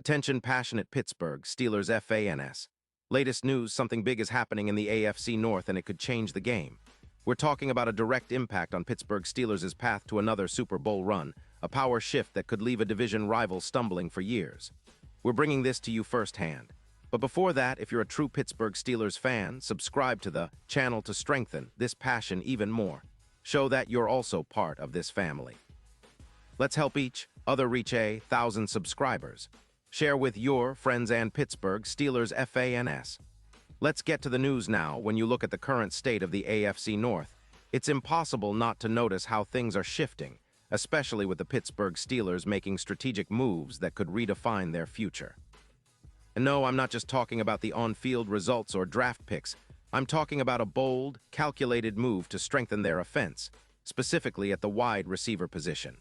Attention passionate Pittsburgh Steelers fans. Latest news, something big is happening in the AFC North and it could change the game. We're talking about a direct impact on Pittsburgh Steelers' path to another Super Bowl run, a power shift that could leave a division rival stumbling for years. We're bringing this to you firsthand. But before that, if you're a true Pittsburgh Steelers fan, subscribe to the channel to strengthen this passion even more. Show that you're also part of this family. Let's help each other reach 1,000 subscribers. Share with your friends and Pittsburgh Steelers fans. Let's get to the news now. When you look at the current state of the AFC North, it's impossible not to notice how things are shifting, especially with the Pittsburgh Steelers making strategic moves that could redefine their future. And no, I'm not just talking about the on-field results or draft picks. I'm talking about a bold, calculated move to strengthen their offense, specifically at the wide receiver position.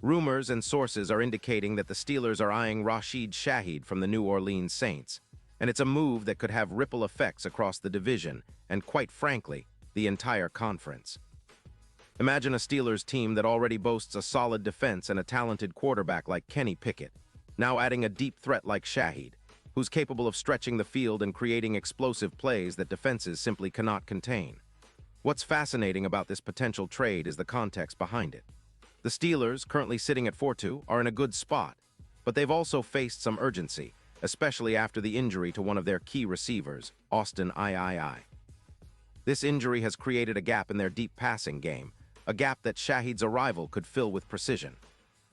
Rumors and sources are indicating that the Steelers are eyeing Rashid Shaheed from the New Orleans Saints, and it's a move that could have ripple effects across the division and, quite frankly, the entire conference. Imagine a Steelers team that already boasts a solid defense and a talented quarterback like Kenny Pickett, now adding a deep threat like Shaheed, who's capable of stretching the field and creating explosive plays that defenses simply cannot contain. What's fascinating about this potential trade is the context behind it. The Steelers, currently sitting at 4-2, are in a good spot, but they've also faced some urgency, especially after the injury to one of their key receivers, Austin III. This injury has created a gap in their deep passing game, a gap that Shaheed's arrival could fill with precision.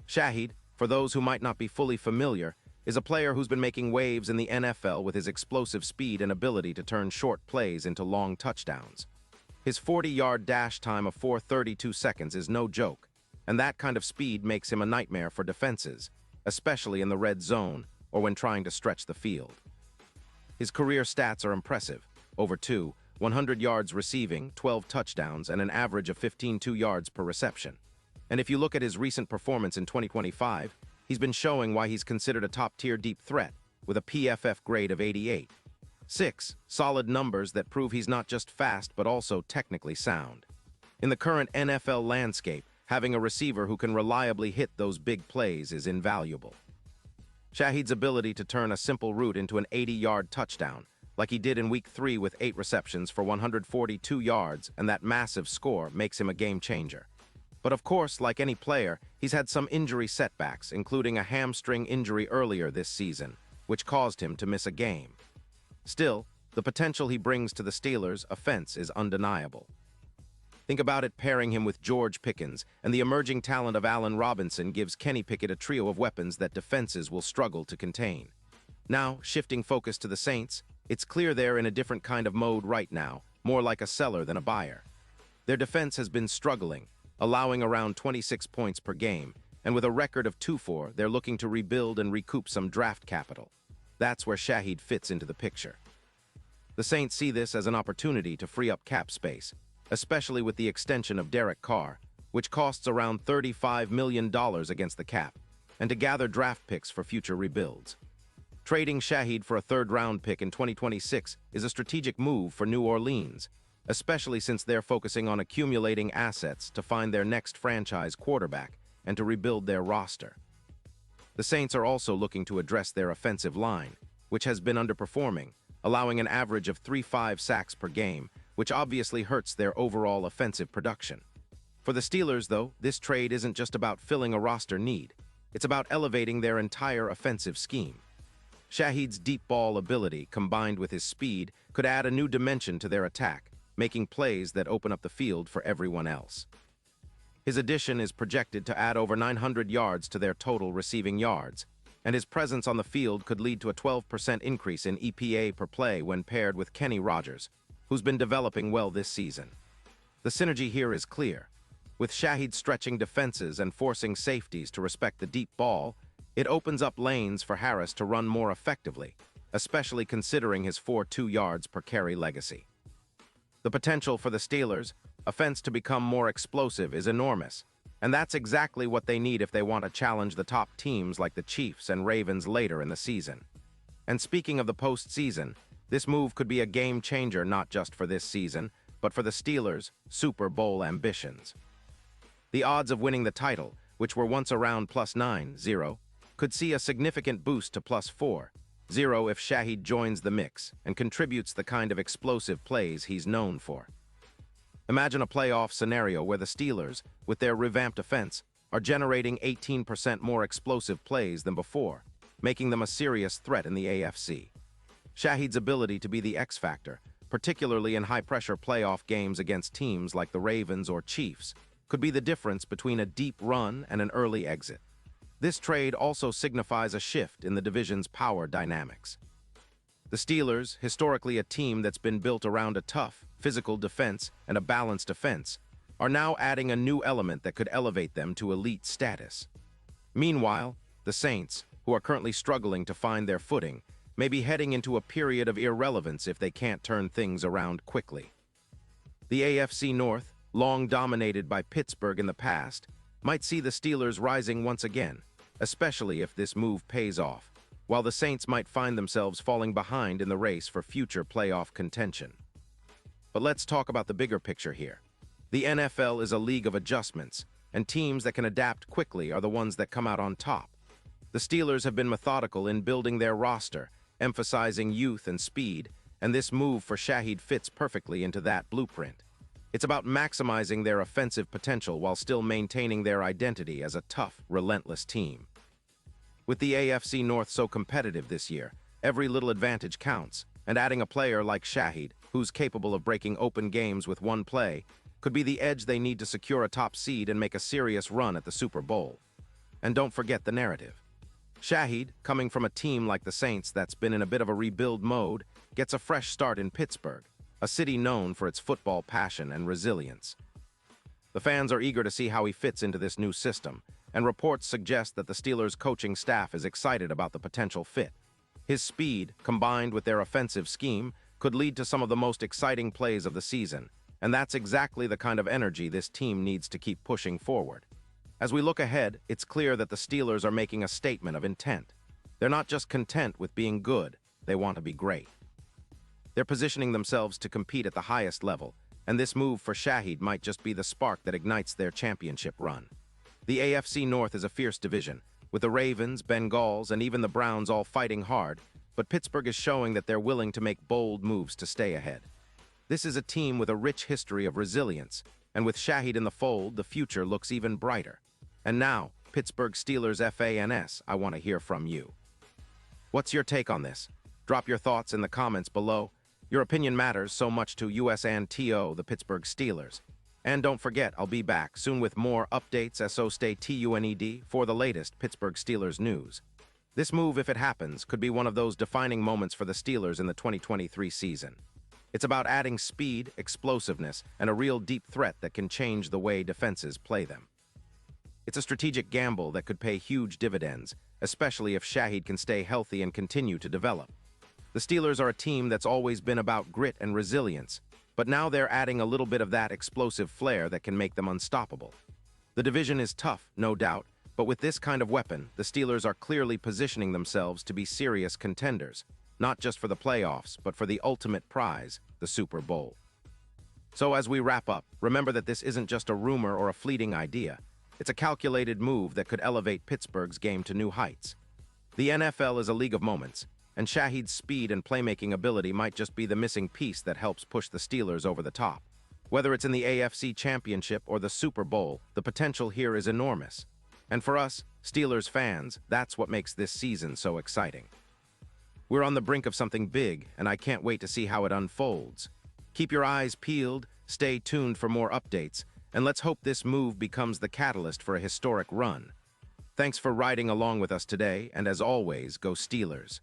Shaheed, for those who might not be fully familiar, is a player who's been making waves in the NFL with his explosive speed and ability to turn short plays into long touchdowns. His 40-yard dash time of 4:32 seconds is no joke, and that kind of speed makes him a nightmare for defenses, especially in the red zone or when trying to stretch the field. His career stats are impressive: over 100 yards receiving, 12 touchdowns, and an average of 15.2 yards per reception. And if you look at his recent performance in 2025, he's been showing why he's considered a top-tier deep threat, with a PFF grade of 88. 6 solid numbers that prove he's not just fast but also technically sound. In the current NFL landscape, having a receiver who can reliably hit those big plays is invaluable. Shaheed's ability to turn a simple route into an 80-yard touchdown, like he did in Week 3 with 8 receptions for 142 yards and that massive score, makes him a game-changer. But of course, like any player, he's had some injury setbacks, including a hamstring injury earlier this season, which caused him to miss a game. Still, the potential he brings to the Steelers' offense is undeniable. Think about it: pairing him with George Pickens, and the emerging talent of Allen Robinson gives Kenny Pickett a trio of weapons that defenses will struggle to contain. Now, shifting focus to the Saints, it's clear they're in a different kind of mode right now, more like a seller than a buyer. Their defense has been struggling, allowing around 26 points per game, and with a record of 2-4, they're looking to rebuild and recoup some draft capital. That's where Shaheed fits into the picture. The Saints see this as an opportunity to free up cap space, especially with the extension of Derek Carr, which costs around $35 million against the cap, and to gather draft picks for future rebuilds. Trading Shaheed for a third-round pick in 2026 is a strategic move for New Orleans, especially since they're focusing on accumulating assets to find their next franchise quarterback and to rebuild their roster. The Saints are also looking to address their offensive line, which has been underperforming, allowing an average of 3.5 sacks per game, which obviously hurts their overall offensive production. For the Steelers, though, this trade isn't just about filling a roster need. It's about elevating their entire offensive scheme. Shaheed's deep ball ability, combined with his speed, could add a new dimension to their attack, making plays that open up the field for everyone else. His addition is projected to add over 900 yards to their total receiving yards, and his presence on the field could lead to a 12% increase in EPA per play when paired with Kenny Rogers, who's been developing well this season. The synergy here is clear. With Shaheed stretching defenses and forcing safeties to respect the deep ball, it opens up lanes for Harris to run more effectively, especially considering his 4.2 yards per carry legacy. The potential for the Steelers' offense to become more explosive is enormous, and that's exactly what they need if they want to challenge the top teams like the Chiefs and Ravens later in the season. And speaking of the postseason, this move could be a game-changer not just for this season, but for the Steelers' Super Bowl ambitions. The odds of winning the title, which were once around +9-0, could see a significant boost to +4, 0 if Shaheed joins the mix and contributes the kind of explosive plays he's known for. Imagine a playoff scenario where the Steelers, with their revamped offense, are generating 18% more explosive plays than before, making them a serious threat in the AFC. Shaheed's ability to be the X factor, particularly in high-pressure playoff games against teams like the Ravens or Chiefs, could be the difference between a deep run and an early exit. This trade also signifies a shift in the division's power dynamics. The Steelers, historically a team that's been built around a tough, physical defense and a balanced offense, are now adding a new element that could elevate them to elite status. Meanwhile, the Saints, who are currently struggling to find their footing, may be heading into a period of irrelevance if they can't turn things around quickly. The AFC North, long dominated by Pittsburgh in the past, might see the Steelers rising once again, especially if this move pays off, while the Saints might find themselves falling behind in the race for future playoff contention. But let's talk about the bigger picture here. The NFL is a league of adjustments, and teams that can adapt quickly are the ones that come out on top. The Steelers have been methodical in building their roster, emphasizing youth and speed, and this move for Shaheed fits perfectly into that blueprint. It's about maximizing their offensive potential while still maintaining their identity as a tough, relentless team. With the AFC North so competitive this year, every little advantage counts, and adding a player like Shaheed, who's capable of breaking open games with one play, could be the edge they need to secure a top seed and make a serious run at the Super Bowl. And don't forget the narrative. Shaheed, coming from a team like the Saints that's been in a bit of a rebuild mode, gets a fresh start in Pittsburgh, a city known for its football passion and resilience. The fans are eager to see how he fits into this new system, and reports suggest that the Steelers' coaching staff is excited about the potential fit. His speed, combined with their offensive scheme, could lead to some of the most exciting plays of the season, and that's exactly the kind of energy this team needs to keep pushing forward. As we look ahead, it's clear that the Steelers are making a statement of intent. They're not just content with being good, they want to be great. They're positioning themselves to compete at the highest level, and this move for Shaheed might just be the spark that ignites their championship run. The AFC North is a fierce division, with the Ravens, Bengals, and even the Browns all fighting hard, but Pittsburgh is showing that they're willing to make bold moves to stay ahead. This is a team with a rich history of resilience, and with Shaheed in the fold, the future looks even brighter. And now, Pittsburgh Steelers FANS, I want to hear from you. What's your take on this? Drop your thoughts in the comments below. Your opinion matters so much to US and TO, the Pittsburgh Steelers. And don't forget, I'll be back soon with more updates, so stay TUNED for the latest Pittsburgh Steelers news. This move, if it happens, could be one of those defining moments for the Steelers in the 2023 season. It's about adding speed, explosiveness, and a real deep threat that can change the way defenses play them. It's a strategic gamble that could pay huge dividends, especially if Shaheed can stay healthy and continue to develop. The Steelers are a team that's always been about grit and resilience, but now they're adding a little bit of that explosive flair that can make them unstoppable. The division is tough, no doubt, but with this kind of weapon, the Steelers are clearly positioning themselves to be serious contenders, not just for the playoffs, but for the ultimate prize, the Super Bowl. So as we wrap up, remember that this isn't just a rumor or a fleeting idea. It's a calculated move that could elevate Pittsburgh's game to new heights. The NFL is a league of moments, and Shaheed's speed and playmaking ability might just be the missing piece that helps push the Steelers over the top. Whether it's in the AFC Championship or the Super Bowl, the potential here is enormous. And for us, Steelers fans, that's what makes this season so exciting. We're on the brink of something big, and I can't wait to see how it unfolds. Keep your eyes peeled, stay tuned for more updates, and let's hope this move becomes the catalyst for a historic run. Thanks for riding along with us today, and as always, go Steelers.